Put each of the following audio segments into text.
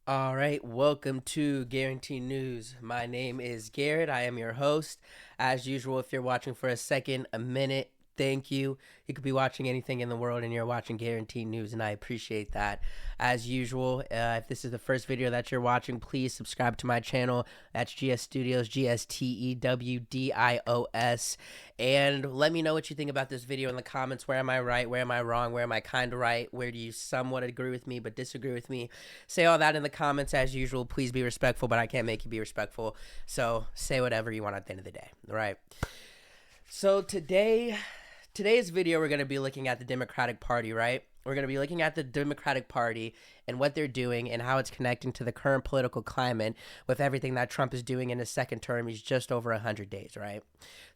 All right, welcome to Guarantee News. My name is Garrett. I am your host. As usual, if you're watching for a second, a minute, thank you. You could be watching anything in the world and you're watching Guarantee News, and I appreciate that. As usual, if this is the first video that you're watching, please subscribe to my channel. That's GS Studios, GSTEWDIOS. And let me know what you think about this video in the comments. Where am I right? Where am I wrong? Where am I kind of right? Where do you somewhat agree with me but disagree with me? Say all that in the comments as usual. Please be respectful, but I can't make you be respectful. So say whatever you want at the end of the day. All right. So today's video, we're going to be looking at the Democratic Party, right? We're going to be looking at the Democratic Party and what they're doing and how it's connecting to the current political climate with everything that Trump is doing in his second term. He's just over 100 days, right?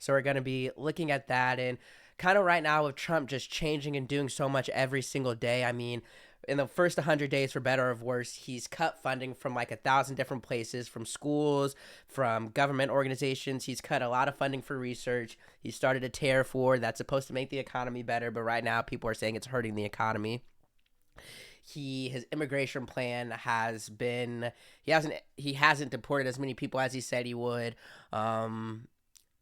So we're going to be looking at that, and kind of right now with Trump just changing and doing so much every single day. I mean, in the first 100 days, for better or worse, he's cut funding from like 1,000 different places, from schools, from government organizations. He's cut a lot of funding for research. He started a tariff war that's supposed to make the economy better, but right now people are saying it's hurting the economy. His immigration plan has been he hasn't deported as many people as he said he would.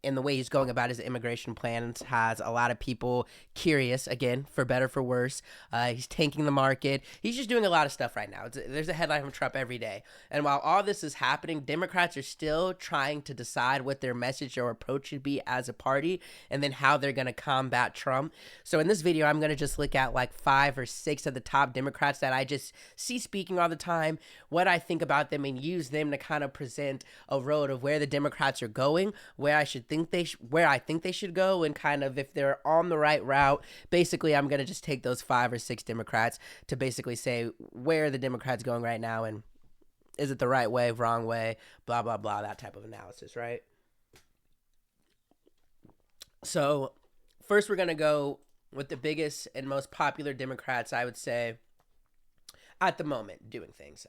And the way he's going about his immigration plans has a lot of people curious, again, for better, for worse. He's tanking the market. He's just doing a lot of stuff right now. There's a headline from Trump every day. And while all this is happening, Democrats are still trying to decide what their message or approach should be as a party, and then how they're going to combat Trump. So in this video, I'm going to just look at like 5 or 6 of the top Democrats that I just see speaking all the time, what I think about them, and use them to kind of present a road of where the Democrats are going, where I think they should go, and kind of if they're on the right route. Basically, I'm gonna just take those 5 or 6 Democrats to basically say where the Democrats going right now, and is it the right way, wrong way, blah blah blah, that type of analysis, right? So first, we're gonna go with the biggest and most popular Democrats, I would say, at the moment doing things,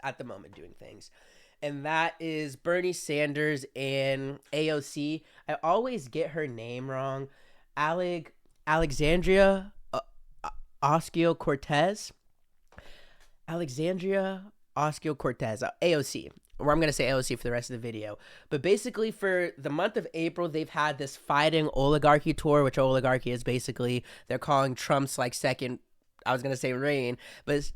and that is Bernie Sanders and AOC. I always get her name wrong. Alexandria Oscio Cortez. Alexandria Oscio Cortez. AOC. Or I'm going to say AOC for the rest of the video. But basically, for the month of April, they've had this fighting oligarchy tour, which oligarchy is basically, they're calling Trump's like second, I was gonna say reign, but it's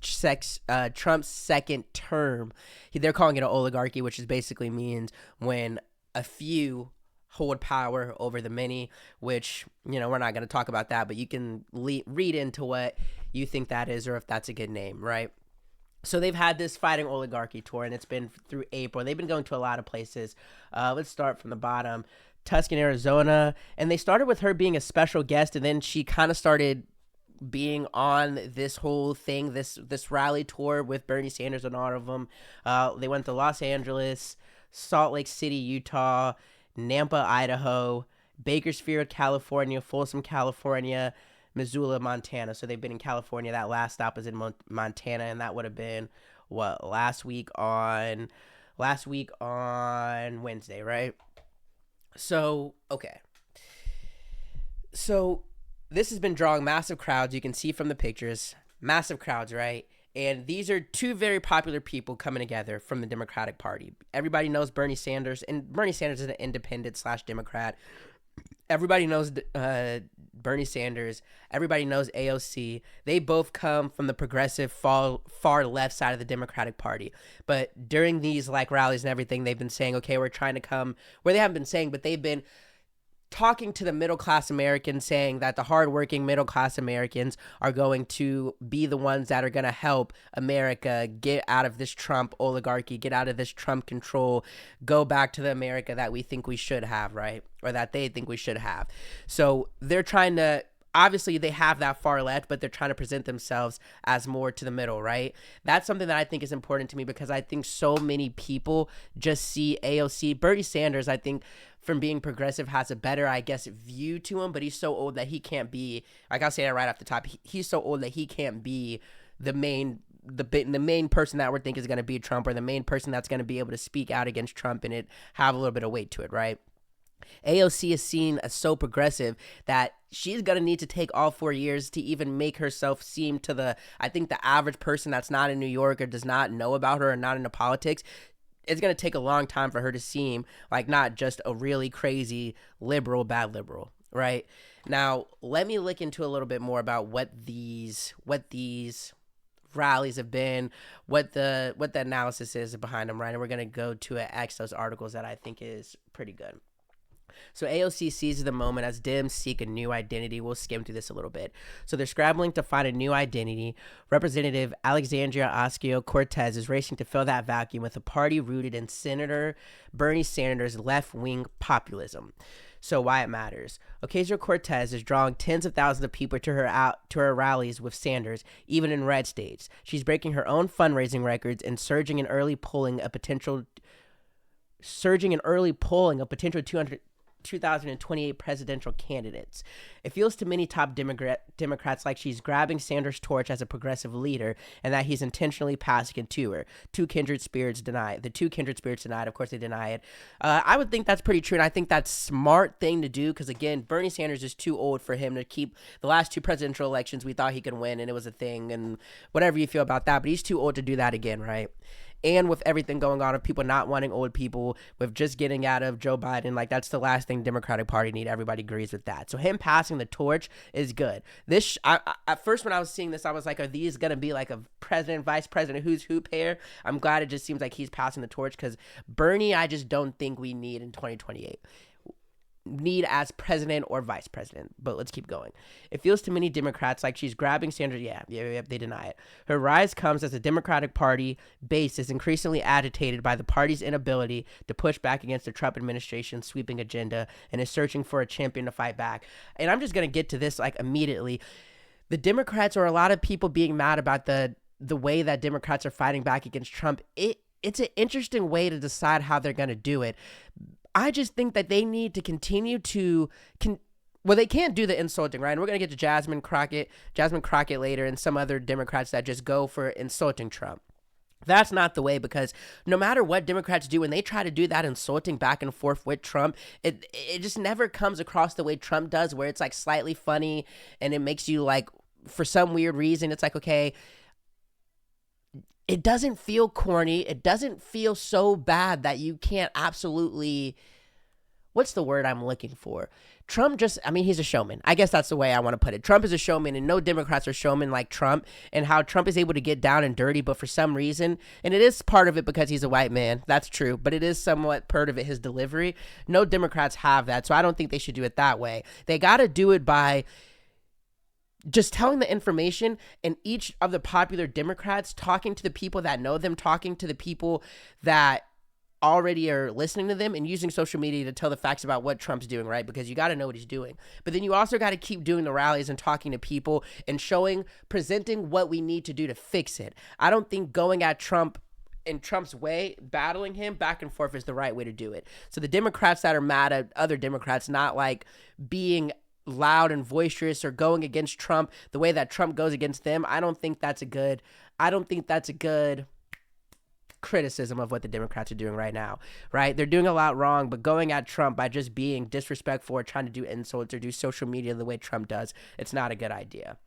Trump's second term. They're calling it an oligarchy, which is basically means when a few hold power over the many. Which, we're not gonna talk about that, but you can read into what you think that is, or if that's a good name, right? So they've had this fighting oligarchy tour, and it's been through April. They've been going to a lot of places. Let's start from the bottom. Tucson, Arizona, and they started with her being a special guest, and then she kind of started being on this whole thing, this rally tour with Bernie Sanders and all of them. They went to Los Angeles, Salt Lake City, Utah, Nampa, Idaho, Bakersfield, California, Folsom, California, Missoula, Montana. So they've been in California. That last stop is in Montana, and that would have been what, last week on Wednesday, right? So okay. So this has been drawing massive crowds. You can see from the pictures, massive crowds, right? And these are 2 very popular people coming together from the Democratic Party. Everybody knows Bernie Sanders, and Bernie Sanders is an independent slash Democrat. Everybody knows Bernie Sanders. Everybody knows AOC. They both come from the progressive far left side of the Democratic Party. But during these like rallies and everything, they've been saying, okay, we're trying to come, where they haven't been saying, but they've been talking to the middle class Americans, saying that the hardworking middle class Americans are going to be the ones that are going to help America get out of this Trump oligarchy, get out of this Trump control, go back to the America that we think we should have, right? Or that they think we should have. So they're trying to, obviously they have that far left, but they're trying to present themselves as more to the middle, right? That's something that I think is important to me, because I think so many people just see AOC. Bernie Sanders, I think, from being progressive, has a better, I guess, view to him, but he's so old that he can't be, like, I'll say that right off the top, he's so old that he can't be the main person that we think is going to beat Trump, or the main person that's going to be able to speak out against Trump and it have a little bit of weight to it, right? AOC is seen as so progressive that she's going to need to take all 4 years to even make herself seem to I think the average person that's not in New York or does not know about her or not into politics, it's going to take a long time for her to seem like not just a really crazy liberal, bad liberal, right? Now, let me look into a little bit more about what these rallies have been, what the analysis is behind them, right? And we're going to go to those articles that I think is pretty good. So AOC seizes the moment as Dems seek a new identity. We'll skim through this a little bit. So they're scrambling to find a new identity. Representative Alexandria Ocasio-Cortez is racing to fill that vacuum with a party rooted in Senator Bernie Sanders' left-wing populism. So why it matters. Ocasio-Cortez is drawing tens of thousands of people to her rallies with Sanders, even in red states. She's breaking her own fundraising records and surging in early polling a potential 2028 presidential candidates. It feels to many top Democrats like she's grabbing Sanders' torch as a progressive leader and that he's intentionally passing it to her. The two kindred spirits denied. Of course, they deny it. I would think that's pretty true, and I think that's a smart thing to do because, again, Bernie Sanders is too old for him to keep the last two presidential elections. We thought he could win, and it was a thing, and whatever you feel about that, but he's too old to do that again, right? And with everything going on of people not wanting old people, with just getting out of Joe Biden, like that's the last thing Democratic Party need. Everybody agrees with that. So him passing the torch is good. At first when I was seeing this, I was like, are these going to be like a president, vice president, who's who pair? I'm glad it just seems like he's passing the torch because Bernie, I just don't think we need in 2028. Need as president or vice president, but let's keep going. It feels to many Democrats like she's grabbing Sanders. Yeah, they deny it. Her rise comes as the Democratic Party base is increasingly agitated by the party's inability to push back against the Trump administration's sweeping agenda and is searching for a champion to fight back. And I'm just going to get to this like immediately. The Democrats, or a lot of people being mad about the way that Democrats are fighting back against Trump, it's an interesting way to decide how they're going to do it. I just think that they need to continue to they can't do the insulting, right? And we're going to get to Jasmine Crockett later, and some other Democrats that just go for insulting Trump. That's not the way, because no matter what Democrats do, when they try to do that insulting back and forth with Trump, it just never comes across the way Trump does, where it's like slightly funny and it makes you like, for some weird reason, it's like, okay, it doesn't feel corny. It doesn't feel so bad that you can't absolutely, what's the word I'm looking for? Trump he's a showman. I guess that's the way I want to put it. Trump is a showman, and no Democrats are showmen like Trump, and how Trump is able to get down and dirty, but for some reason, and it is part of it because he's a white man, that's true, but it is somewhat part of it, his delivery. No Democrats have that, so I don't think they should do it that way. They got to do it by just telling the information, and each of the popular Democrats talking to the people that know them, talking to the people that already are listening to them, and using social media to tell the facts about what Trump's doing, right? Because you got to know what he's doing. But then you also got to keep doing the rallies and talking to people and presenting what we need to do to fix it. I don't think going at Trump in Trump's way, battling him back and forth, is the right way to do it. So the Democrats that are mad at other Democrats not like being loud and boisterous or going against Trump the way that Trump goes against them, I don't think that's a good criticism of what the Democrats are doing right now, right? They're doing a lot wrong, but going at Trump by just being disrespectful or trying to do insults or do social media the way Trump does, it's not a good idea.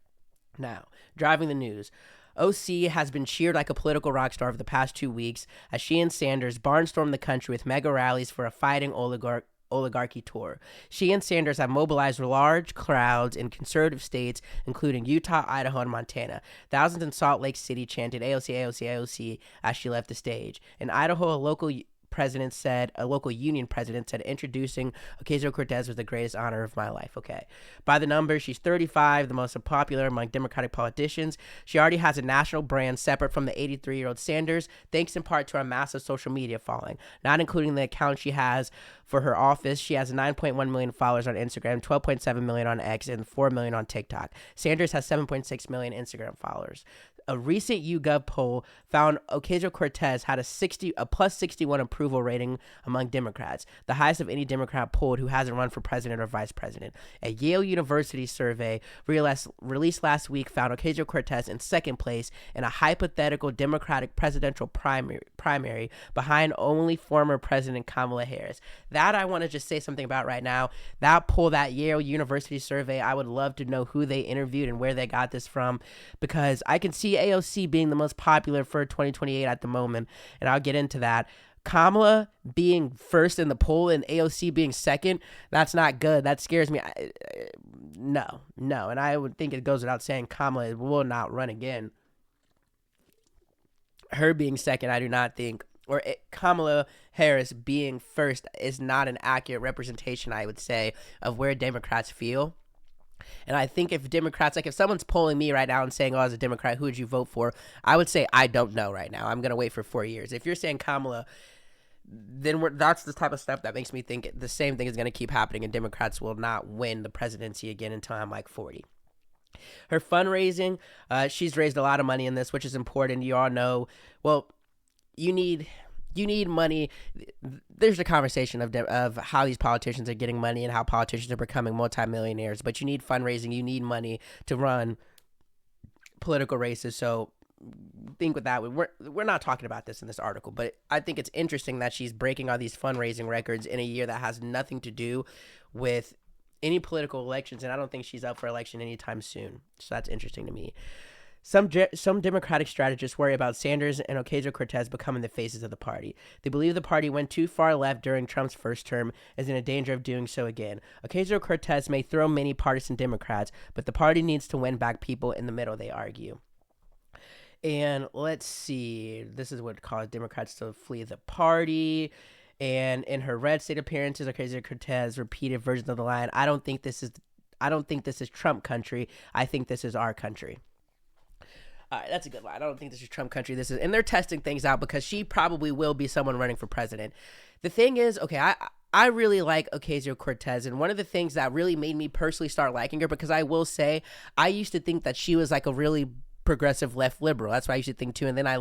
Now, driving the news. OC has been cheered like a political rock star over the past 2 weeks as she and Sanders barnstormed the country with mega rallies for a fighting oligarchy tour. She and Sanders have mobilized large crowds in conservative states, including Utah, Idaho, and Montana. Thousands in Salt Lake City chanted AOC, AOC, AOC as she left the stage. In Idaho, a local union president said introducing Ocasio-Cortez was the greatest honor of my life. Okay. By the numbers, she's 35, the most popular among Democratic politicians. She already has a national brand separate from the 83-year-old Sanders, thanks in part to her massive social media following, not including the account she has for her office. She has 9.1 million followers on Instagram, 12.7 million on X, and 4 million on TikTok. Sanders has 7.6 million Instagram followers. A recent YouGov poll found Ocasio-Cortez had a plus 61 approval rating among Democrats, the highest of any Democrat polled who hasn't run for president or vice president. A Yale University survey released last week found Ocasio-Cortez in second place in a hypothetical Democratic presidential primary behind only former President Kamala Harris. That I want to just say something about right now. That poll, that Yale University survey, I would love to know who they interviewed and where they got this from, because I can see AOC being the most popular for 2028 at the moment, and I'll get into that. Kamala being first in the poll and AOC being second, that's not good. That scares me. No. And I would think it goes without saying Kamala will not run again. Her being second, I do not think, Kamala Harris being first is not an accurate representation, I would say, of where Democrats feel. And I think if Democrats, like if someone's polling me right now and saying, oh, as a Democrat, who would you vote for? I would say, I don't know right now. I'm going to wait for 4 years. If you're saying Kamala, then that's the type of stuff that makes me think the same thing is going to keep happening and Democrats will not win the presidency again until I'm like 40. Her fundraising, she's raised a lot of money in this, which is important. You all know, well, you need money. There's a conversation of how these politicians are getting money and how politicians are becoming multimillionaires, but you need fundraising. You need money to run political races. So think with that. We're not talking about this in this article, but I think it's interesting that she's breaking all these fundraising records in a year that has nothing to do with any political elections, and I don't think she's up for election anytime soon. So that's interesting to me. Some Democratic strategists worry about Sanders and Ocasio-Cortez becoming the faces of the party. They believe the party went too far left during Trump's first term and is in a danger of doing so again. Ocasio-Cortez may throw many partisan Democrats, but the party needs to win back people in the middle, they argue. And let's see. This is what caused Democrats to flee the party. And in her red state appearances, Ocasio-Cortez repeated versions of the line, I don't think this is Trump country. I think this is our country. All right, that's a good line. I don't think this is Trump country. And they're testing things out because she probably will be someone running for president. The thing is, okay, I really like Ocasio-Cortez, and one of the things that really made me personally start liking her, because I will say, I used to think that she was like a really progressive left liberal. That's what I used to think too. And then I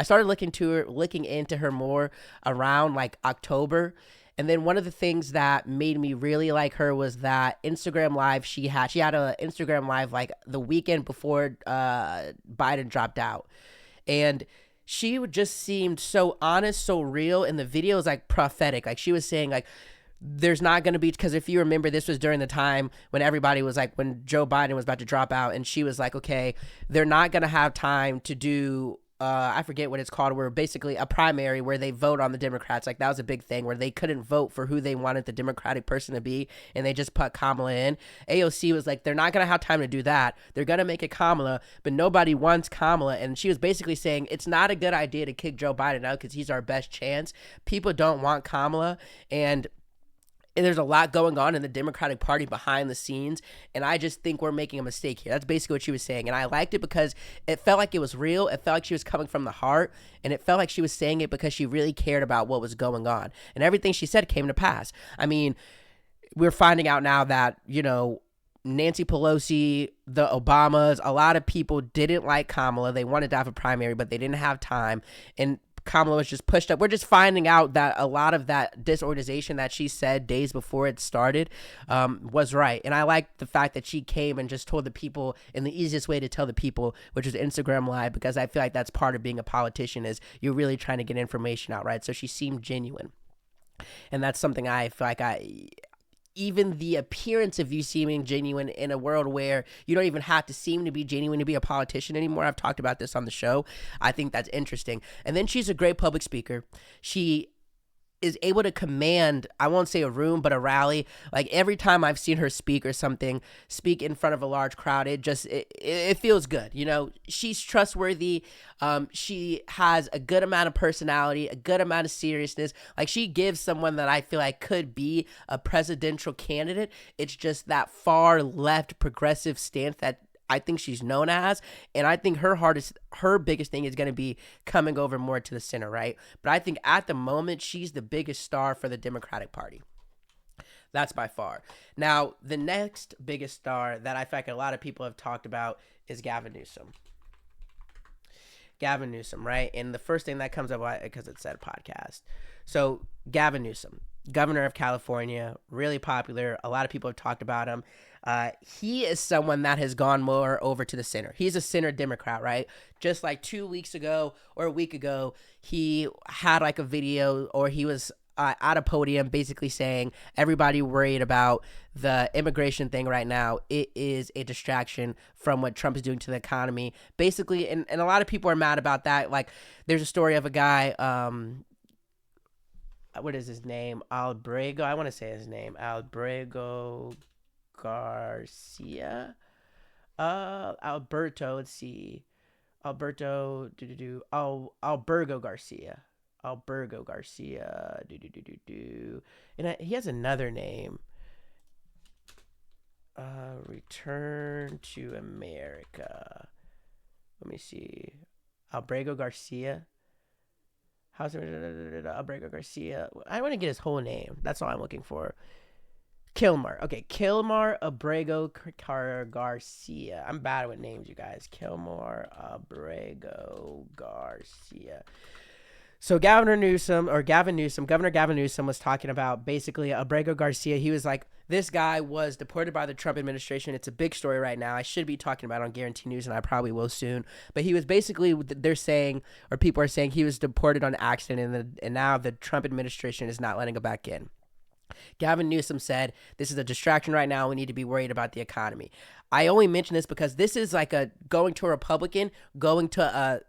started looking into her more around like October. And then one of the things that made me really like her was that Instagram Live she had an Instagram Live like the weekend before Biden dropped out. And she just seemed so honest, so real. And the video was like prophetic. Like she was saying like, there's not going to be, because if you remember, this was during the time when everybody was like, when Joe Biden was about to drop out, and she was like, okay, they're not going to have time to do I forget what it's called, where basically a primary where they vote on the Democrats. Like that was a big thing where they couldn't vote for who they wanted the Democratic person to be, and they just put Kamala in. AOC was like, they're not going to have time to do that. They're going to make it Kamala, but nobody wants Kamala. And she was basically saying it's not a good idea to kick Joe Biden out because he's our best chance. People don't want Kamala, and there's a lot going on in the Democratic Party behind the scenes, and I just think we're making a mistake here. That's basically what she was saying, and I liked it because it felt like it was real. It felt like she was coming from the heart, and it felt like she was saying it because she really cared about what was going on, and everything she said came to pass. I mean, we're finding out now that, you know, Nancy Pelosi, the Obamas, a lot of people didn't like Kamala. They wanted to have a primary, but they didn't have time, and Kamala was just pushed up. We're just finding out that a lot of that disorganization that she said days before it started was right. And I like the fact that she came and just told the people in the easiest way to tell the people, which is Instagram Live, because I feel like that's part of being a politician, is you're really trying to get information out, right? So she seemed genuine. And that's something I feel like even the appearance of you seeming genuine in a world where you don't even have to seem to be genuine to be a politician anymore. I've talked about this on the show. I think that's interesting. And then she's a great public speaker. She is able to command, I won't say a room, but a rally. Like every time I've seen her speak or something, speak in front of a large crowd, it feels good. You know, she's trustworthy. She has a good amount of personality, a good amount of seriousness. Like she gives someone that I feel like could be a presidential candidate. It's just that far left progressive stance that I think she's known as, and I think her biggest thing is going to be coming over more to the center, right? But I think at the moment, she's the biggest star for the Democratic Party. That's by far. Now, the next biggest star that I feel like a lot of people have talked about is Gavin Newsom. Gavin Newsom, right? And the first thing that comes up, because it said podcast. So Gavin Newsom, governor of California, really popular. A lot of people have talked about him. He is someone that has gone more over to the center. He's a center Democrat, right? Just like 2 weeks ago or a week ago, he had like a video, or he was at a podium basically saying everybody worried about the immigration thing right now. It is a distraction from what Trump is doing to the economy. Basically, and a lot of people are mad about that. Like, there's a story of a guy, what is his name? Albrego. I want to say his name. Albrego Garcia. Alberto. Let's see. Alberto. Albergo Garcia. Albergo Garcia. And he has another name. Return to America. Let me see. Albrego Garcia. How's it? Albrego Garcia. I want to get his whole name. That's all I'm looking for. Kilmar. Okay, Kilmar Abrego Garcia. I'm bad with names, you guys. Kilmar Abrego Garcia. So Governor Gavin Newsom was talking about basically Abrego Garcia. He was like, this guy was deported by the Trump administration. It's a big story right now. I should be talking about it on Guarantee News, and I probably will soon. But he was basically, they're saying, or people are saying, he was deported on accident, and now the Trump administration is not letting him back in. Gavin Newsom said, this is a distraction right now. We need to be worried about the economy. I only mention this because this is like going to a Republican, going to a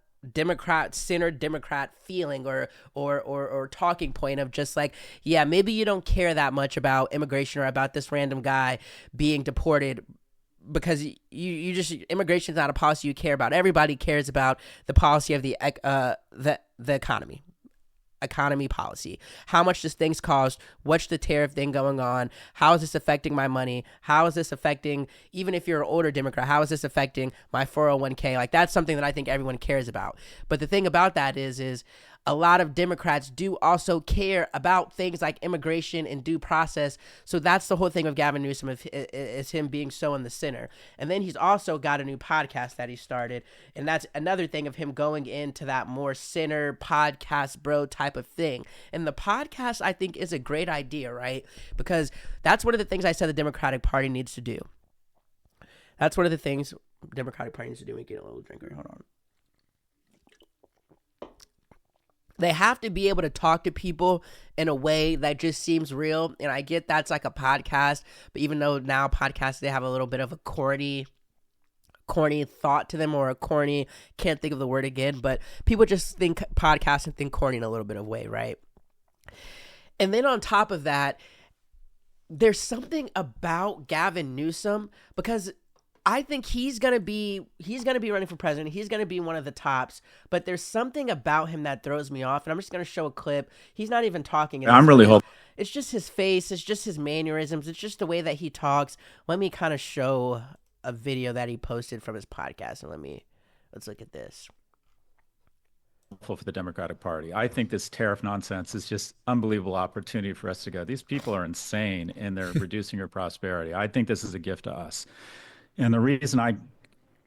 center Democrat feeling or talking point of just like, yeah, maybe you don't care that much about immigration or about this random guy being deported, because you just, immigration is not a policy you care about. Everybody cares about the policy of the economy policy. How much does things cost? What's the tariff thing going on? How is this affecting my money? How is this affecting, even if you're an older Democrat, how is this affecting my 401k? Like, that's something that I think everyone cares about. But the thing about that is a lot of Democrats do also care about things like immigration and due process. So that's the whole thing of Gavin Newsom, is him being so in the center. And then he's also got a new podcast that he started. And that's another thing of him going into that more center podcast bro type of thing. And the podcast, I think, is a great idea, right? Because that's one of the things I said the Democratic Party needs to do. That's one of the things the Democratic Party needs to do. We get a little drink. Hold on. They have to be able to talk to people in a way that just seems real. And I get that's like a podcast, but even though now podcasts, they have a little bit of a corny thought to them, or a corny, can't think of the word again, but people just think podcasts and think corny in a little bit of way, right? And then on top of that, there's something about Gavin Newsom, because I think he's gonna be running for president. He's gonna be one of the tops, but there's something about him that throws me off. And I'm just gonna show a clip. He's not even talking. I'm really hoping. It's just his face. It's just his mannerisms. It's just the way that he talks. Let me kind of show a video that he posted from his podcast, and let's look at this. For the Democratic Party, I think this tariff nonsense is just unbelievable opportunity for us to go. These people are insane, and they're reducing your prosperity. I think this is a gift to us. And the reason I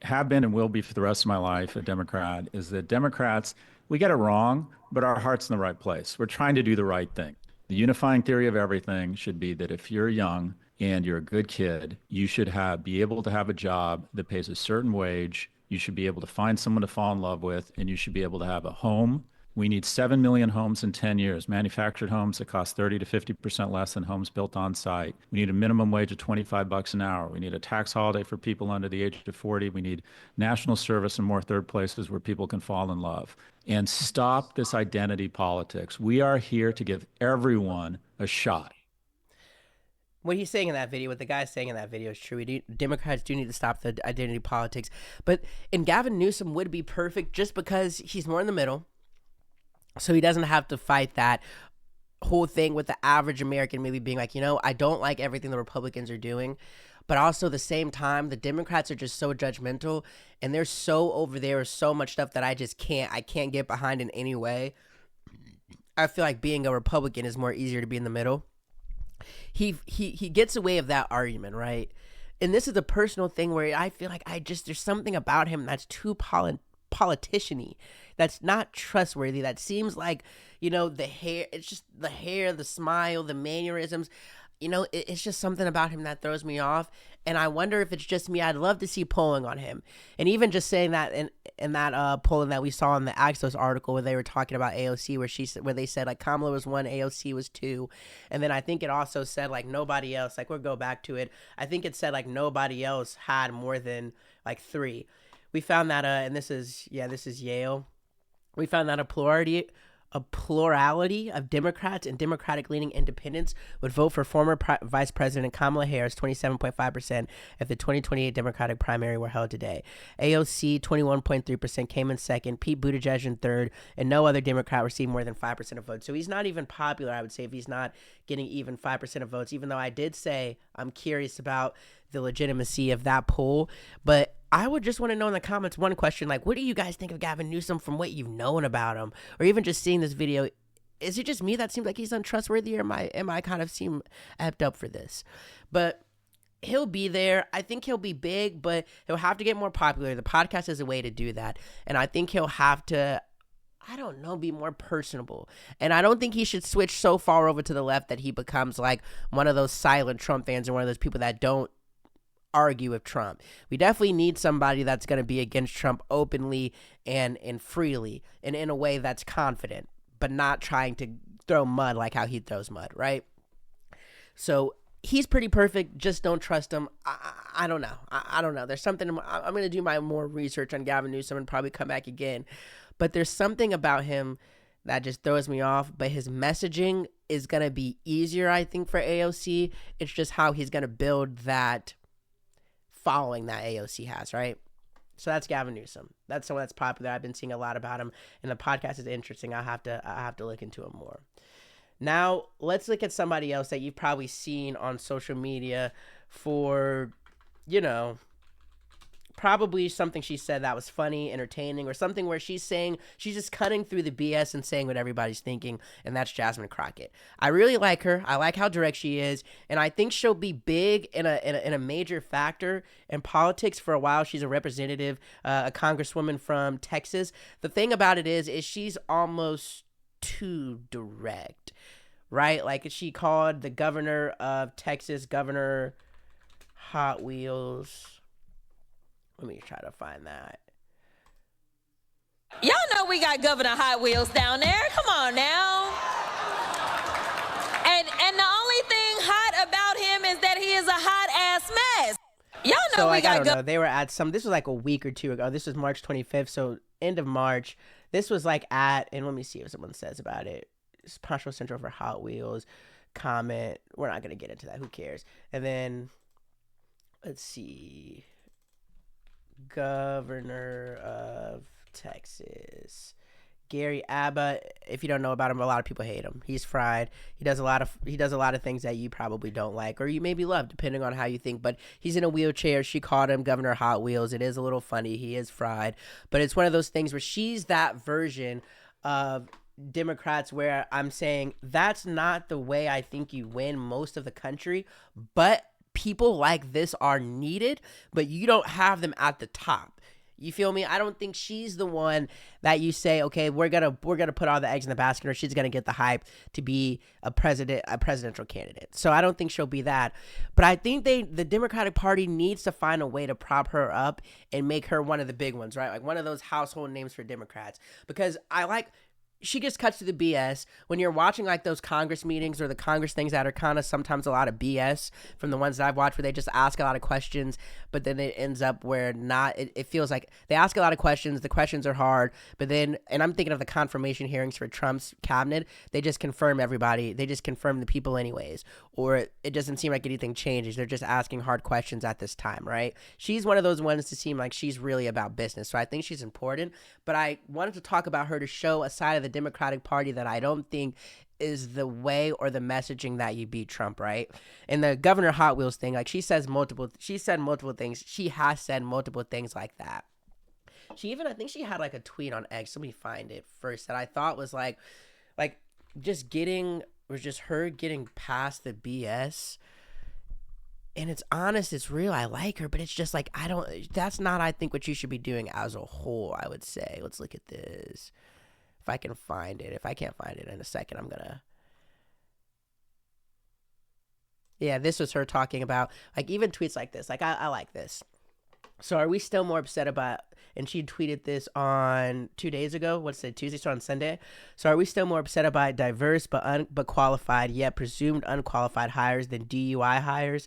have been and will be for the rest of my life a Democrat is that Democrats, we get it wrong, but our heart's in the right place. We're trying to do the right thing. The unifying theory of everything should be that if you're young and you're a good kid, you should be able to have a job that pays a certain wage. You should be able to find someone to fall in love with, and you should be able to have a home. We need 7 million homes in 10 years, manufactured homes that cost 30 to 50% less than homes built on site. We need a minimum wage of $25 an hour. We need a tax holiday for people under the age of 40. We need national service and more third places where people can fall in love. And stop this identity politics. We are here to give everyone a shot. What he's saying in that video, what the guy's saying in that video is true. Democrats do need to stop the identity politics. And Gavin Newsom would be perfect just because he's more in the middle. So he doesn't have to fight that whole thing with the average American maybe being like, I don't like everything the Republicans are doing. But also at the same time, the Democrats are just so judgmental, and they're so over there with so much stuff that I can't get behind in any way. I feel like being a Republican is more easier to be in the middle. He gets away of that argument, right? And this is a personal thing where I feel like there's something about him that's too politician-y, that's not trustworthy, that seems like, you know, the hair, it's just the hair, the smile, the mannerisms, you know, it's just something about him that throws me off. And I wonder if it's just me. I'd love to see polling on him. And even just saying that in that polling that we saw in the Axios article where they were talking about AOC, where they said like Kamala was 1, AOC was 2. And then I think it also said like nobody else, like we'll go back to it. I think it said like nobody else had more than like 3. We found that, and this is Yale. We found that a plurality of Democrats and Democratic-leaning independents would vote for former Vice President Kamala Harris, 27.5%, if the 2028 Democratic primary were held today. AOC, 21.3%, came in second, Pete Buttigieg in third, and no other Democrat received more than 5% of votes. So he's not even popular, I would say, if he's not getting even 5% of votes, even though I did say I'm curious about the legitimacy of that poll. But I would just want to know in the comments one question, like, what do you guys think of Gavin Newsom from what you've known about him? Or even just seeing this video, is it just me that seems like he's untrustworthy, or am I kind of seem amped up for this? But he'll be there. I think he'll be big, but he'll have to get more popular. The podcast is a way to do that. And I think he'll have to, I don't know, be more personable. And I don't think he should switch so far over to the left that he becomes like one of those silent Trump fans or one of those people that don't argue with Trump. We definitely need somebody that's going to be against Trump openly and freely and in a way that's confident, but not trying to throw mud like how he throws mud, right? So he's pretty perfect. Just don't trust him. I don't know. I don't know. There's something. I'm going to do my more research on Gavin Newsom and probably come back again. But there's something about him that just throws me off. But his messaging is going to be easier, I think, for AOC. It's just how he's going to build that following that AOC has, right? So that's Gavin Newsom. That's someone that's popular. I've been seeing a lot about him, and the podcast is interesting. I have to look into him more. Now let's look at somebody else that you've probably seen on social media for, you know, probably something she said that was funny, entertaining, or something where she's just cutting through the BS and saying what everybody's thinking, and that's Jasmine Crockett. I really like her. I like how direct she is, and I think she'll be big in a major factor in politics for a while. She's a representative, a congresswoman from Texas. The thing about it is she's almost too direct, right? Like she called the governor of Texas, Governor Hot Wheels. Let me try to find that. Y'all know we got Governor Hot Wheels down there. Come on now. And the only thing hot about him is that he is a hot ass mess. Y'all know so, we got. I don't know. They were at some. This was like a week or two ago. This was March 25th, so end of March. This was like at, and let me see what someone says about it. Poncho Central for Hot Wheels. Comment. We're not gonna get into that. Who cares? And then let's see. Governor of Texas, Gary Abbott. If you don't know about him, a lot of people hate him. He's fried. He does a lot of things that you probably don't like, or you maybe love, depending on how you think. But he's in a wheelchair. She called him Governor Hot Wheels. It is a little funny. He is fried, but it's one of those things where she's that version of Democrats where I'm saying that's not the way I think you win most of the country, but people like this are needed, but you don't have them at the top. You feel me? I don't think she's the one that you say, okay, we're gonna put all the eggs in the basket, or she's gonna get the hype to be a presidential candidate. So I don't think she'll be that. But I think the Democratic Party needs to find a way to prop her up and make her one of the big ones, right? Like one of those household names for Democrats. Because she just cuts to the BS. When you're watching like those Congress meetings or the Congress things that are kind of sometimes a lot of BS from the ones that I've watched, where they just ask a lot of questions, but then it ends up where it feels like they ask a lot of questions. The questions are hard, but then, and I'm thinking of the confirmation hearings for Trump's cabinet, they just confirm everybody. They just confirm the people anyways, or it doesn't seem like anything changes. They're just asking hard questions at this time, right? She's one of those ones to seem like she's really about business. So I think she's important, but I wanted to talk about her to show a side of the Democratic Party that I don't think is the way or the messaging that you beat Trump, right? And the Governor Hot Wheels thing, like she said multiple things. She has said multiple things like that. I think she had like a tweet on X. Let me find it first, that I thought was like just her getting past the BS and it's honest, it's real. I like her, but it's just like, that's not, I think, what you should be doing as a whole, I would say. Let's look at this. If I can find it. If I can't find it in a second, I'm gonna. Yeah, this was her talking about, like, even tweets like this. Like, I like this. So are we still more upset about, and she tweeted this on 2 days ago, what's it, Tuesday, so on Sunday. So are we still more upset about diverse but qualified, yet presumed unqualified hires than DUI hires?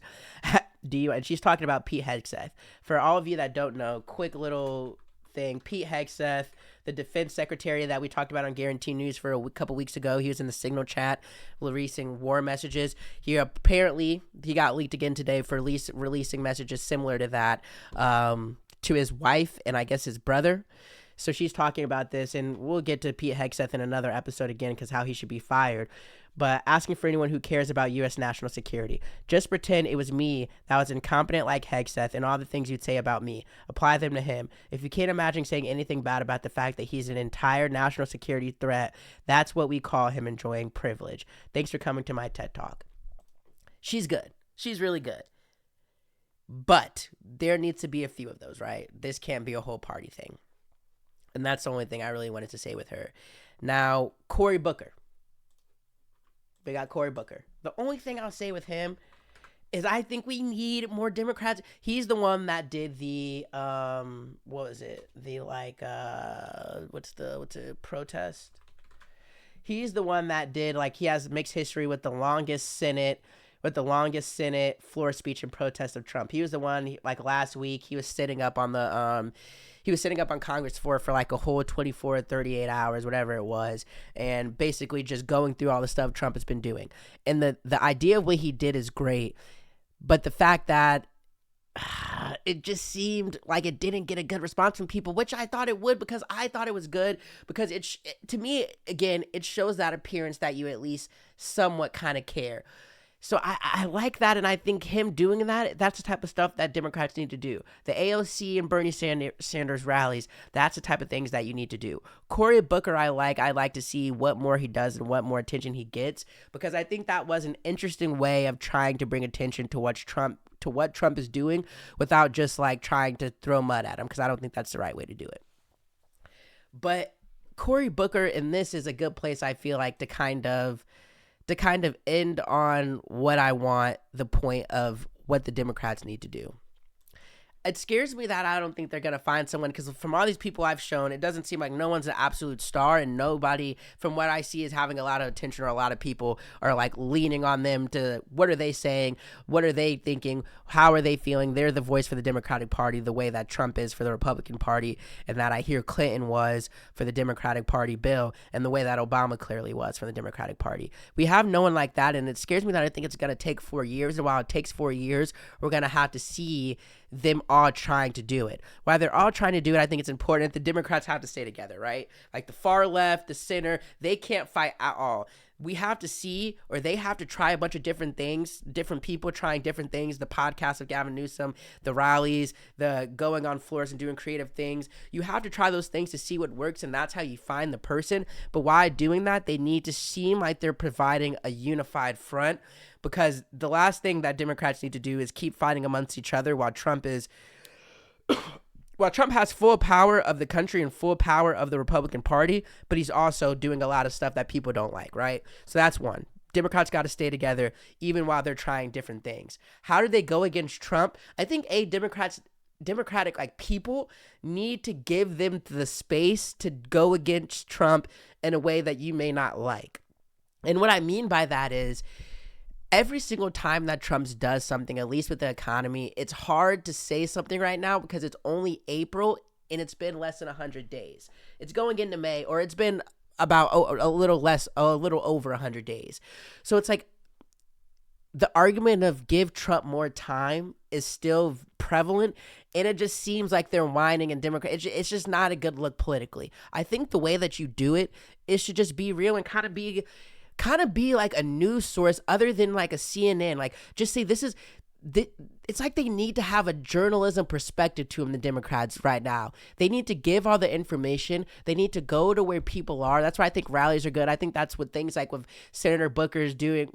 DUI, and she's talking about Pete Hegseth. For all of you that don't know, quick little thing, Pete Hegseth, the defense secretary that we talked about on Guarantee News for a couple weeks ago, he was in the Signal chat releasing war messages. He got leaked again today for releasing messages similar to that to his wife and I guess his brother. So she's talking about this, and we'll get to Pete Hegseth in another episode again because how he should be fired. But asking for anyone who cares about U.S. national security. Just pretend it was me that was incompetent like Hegseth and all the things you'd say about me. Apply them to him. If you can't imagine saying anything bad about the fact that he's an entire national security threat, that's what we call him enjoying privilege. Thanks for coming to my TED Talk. She's good. She's really good. But there needs to be a few of those, right? This can't be a whole party thing. And that's the only thing I really wanted to say with her. Now, Cory Booker. We got Cory Booker. The only thing I'll say with him is I think we need more Democrats. He's the one that did the what was it? The like what's the protest? He's the one that did, like, he makes history with the longest Senate floor speech and protest of Trump. He was the one, like, last week he was sitting up on the Congress for like a whole 24, 38 hours, whatever it was, and basically just going through all the stuff Trump has been doing. And the idea of what he did is great, but the fact that it just seemed like it didn't get a good response from people, which I thought it would, because I thought it was good, because to me, again, it shows that appearance that you at least somewhat kind of care. So I like that, and I think him doing that, that's the type of stuff that Democrats need to do. The AOC and Bernie Sanders rallies, that's the type of things that you need to do. Cory Booker, I like to see what more he does and what more attention he gets, because I think that was an interesting way of trying to bring attention to what Trump is doing without just like trying to throw mud at him, because I don't think that's the right way to do it. But Cory Booker in this is a good place, I feel like, to kind of end on what I want, the point of what the Democrats need to do. It scares me that I don't think they're going to find someone, because from all these people I've shown, it doesn't seem like no one's an absolute star, and nobody, from what I see, is having a lot of attention, or a lot of people are like leaning on them to, what are they saying? What are they thinking? How are they feeling? They're the voice for the Democratic Party the way that Trump is for the Republican Party, and that I hear Clinton was for the Democratic Party bill, and the way that Obama clearly was for the Democratic Party. We have no one like that, and it scares me that I think it's going to take 4 years, and while it takes 4 years, we're going to have to see them all trying to do it. While they're all trying to do it, I think it's important. The Democrats have to stay together, right? Like the far left, the center, they can't fight at all. We have to see, or they have to try a bunch of different things, different people trying different things, the podcast of Gavin Newsom, the rallies, the going on floors and doing creative things. You have to try those things to see what works, and that's how you find the person. But while doing that, they need to seem like they're providing a unified front, because the last thing that Democrats need to do is keep fighting amongst each other while Trump has full power of the country and full power of the Republican Party, but he's also doing a lot of stuff that people don't like, right? So that's one. Democrats got to stay together even while they're trying different things. How do they go against Trump? I think Democratic like people need to give them the space to go against Trump in a way that you may not like. And what I mean by that is, every single time that Trump does something, at least with the economy, it's hard to say something right now because it's only April and it's been less than 100 days. It's going into May, or it's been about a little over 100 days. So it's like the argument of give Trump more time is still prevalent, and it just seems like they're whining, and it's just not a good look politically. I think the way that you do it should just be real and kind of be like a news source other than like a CNN. Like, just say it's like they need to have a journalism perspective to them, the Democrats right now. They need to give all the information. They need to go to where people are. That's why I think rallies are good. I think that's what things like with Senator Booker's doing.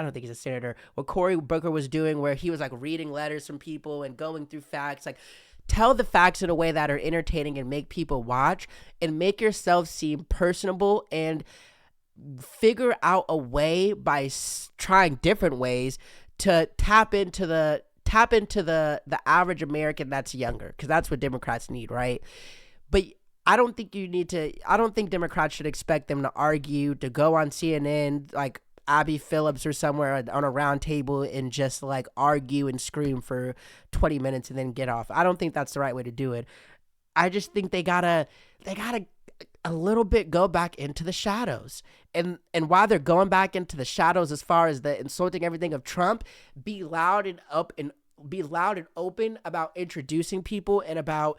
I don't think he's a senator, what Cory Booker was doing, where he was like reading letters from people and going through facts, like tell the facts in a way that are entertaining and make people watch, and make yourself seem personable, and figure out a way by trying different ways to tap into the average American that's younger, because that's what Democrats need, right? But I don't think Democrats should expect them to argue, to go on CNN like Abby Phillips or somewhere on a round table and just like argue and scream for 20 minutes and then get off. I don't think that's the right way to do it. I just think they gotta a little bit go back into the shadows. And while they're going back into the shadows as far as the insulting everything of Trump, be loud and open about introducing people and about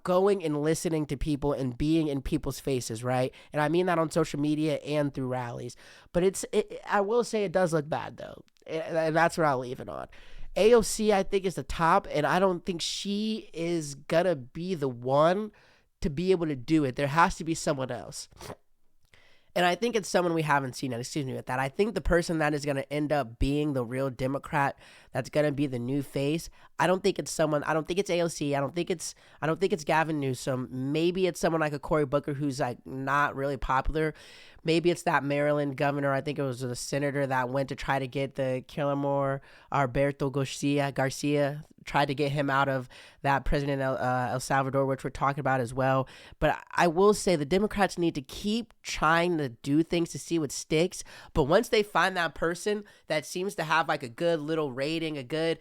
going and listening to people and being in people's faces, right? And I mean that on social media and through rallies. But I will say it does look bad, though. And that's where I'll leave it on. AOC, I think, is the top, and I don't think she is going to be the one to be able to do it. There has to be someone else. And I think it's someone we haven't seen. Excuse me with that. I think the person that is going to end up being the real Democrat, that's going to be the new face, I don't think it's AOC. I don't think it's Gavin Newsom. Maybe it's someone like a Cory Booker who's like not really popular. Maybe it's that Maryland governor. I think it was the senator that went to try to get the Guillermo Alberto Garcia, tried to get him out of that President El Salvador, which we're talking about as well. But I will say the Democrats need to keep trying to do things to see what sticks. But once they find that person that seems to have like a good little rating, a good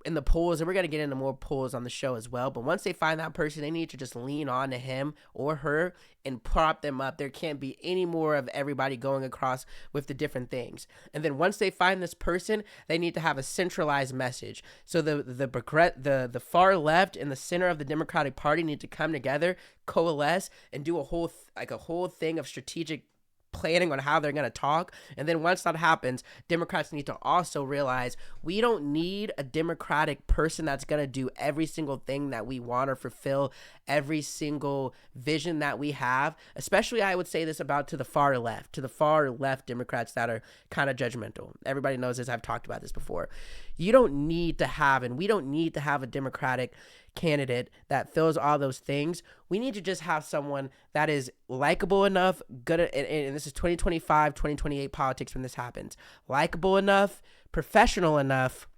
in the polls, and we're going to get into more polls on the show as well, but once they find that person, they need to just lean on to him or her and prop them up. There can't be any more of everybody going across with the different things. And then once they find this person, they need to have a centralized message. So the far left and the center of the Democratic Party need to come together, coalesce, and do a whole thing of strategic planning on how they're going to talk. And then once that happens, Democrats need to also realize we don't need a Democratic person that's going to do every single thing that we want or fulfill every single vision that we have. Especially, I would say this about to the far left Democrats that are kind of judgmental. Everybody knows this. I've talked about this before. We don't need to have a Democratic candidate that fills all those things. We need to just have someone that is likable enough, good at, and this is 2025, 2028 politics when this happens, likable enough, professional enough,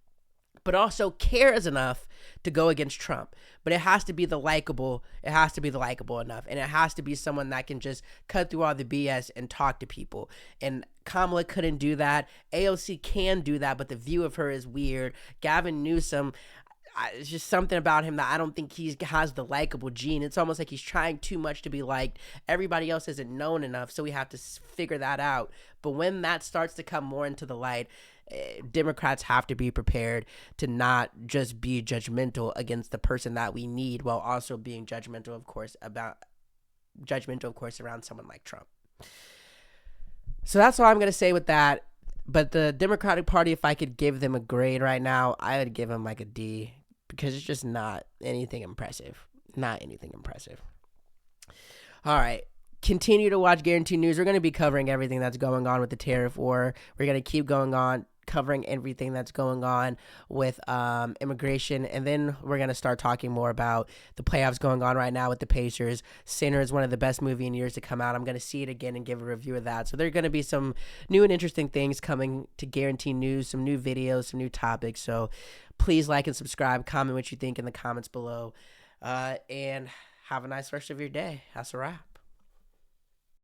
but also cares enough to go against Trump. But it has to be the likable enough, and it has to be someone that can just cut through all the BS and talk to people. And Kamala couldn't do that. AOC can do that, but the view of her is weird. Gavin Newsom, it's just something about him that I don't think he has the likable gene. It's almost like he's trying too much to be liked. Everybody else isn't known enough, so we have to figure that out. But when that starts to come more into the light, Democrats have to be prepared to not just be judgmental against the person that we need, while also being judgmental, of course, around someone like Trump. So that's all I'm going to say with that. But the Democratic Party, if I could give them a grade right now, I would give them like a D, because it's just not anything impressive. All right. Continue to watch Guaranteed News. We're going to be covering everything that's going on with the tariff war. We're going to keep going on covering everything that's going on with immigration, and then we're going to start talking more about the playoffs going on right now with the Pacers. Sinner is one of the best movies in years to come out. I'm going to see it again and give a review of that. So there are going to be some new and interesting things coming to Guaranteed News, some new videos, some new topics. So please like and subscribe, comment what you think in the comments below, and have a nice rest of your day. That's a wrap.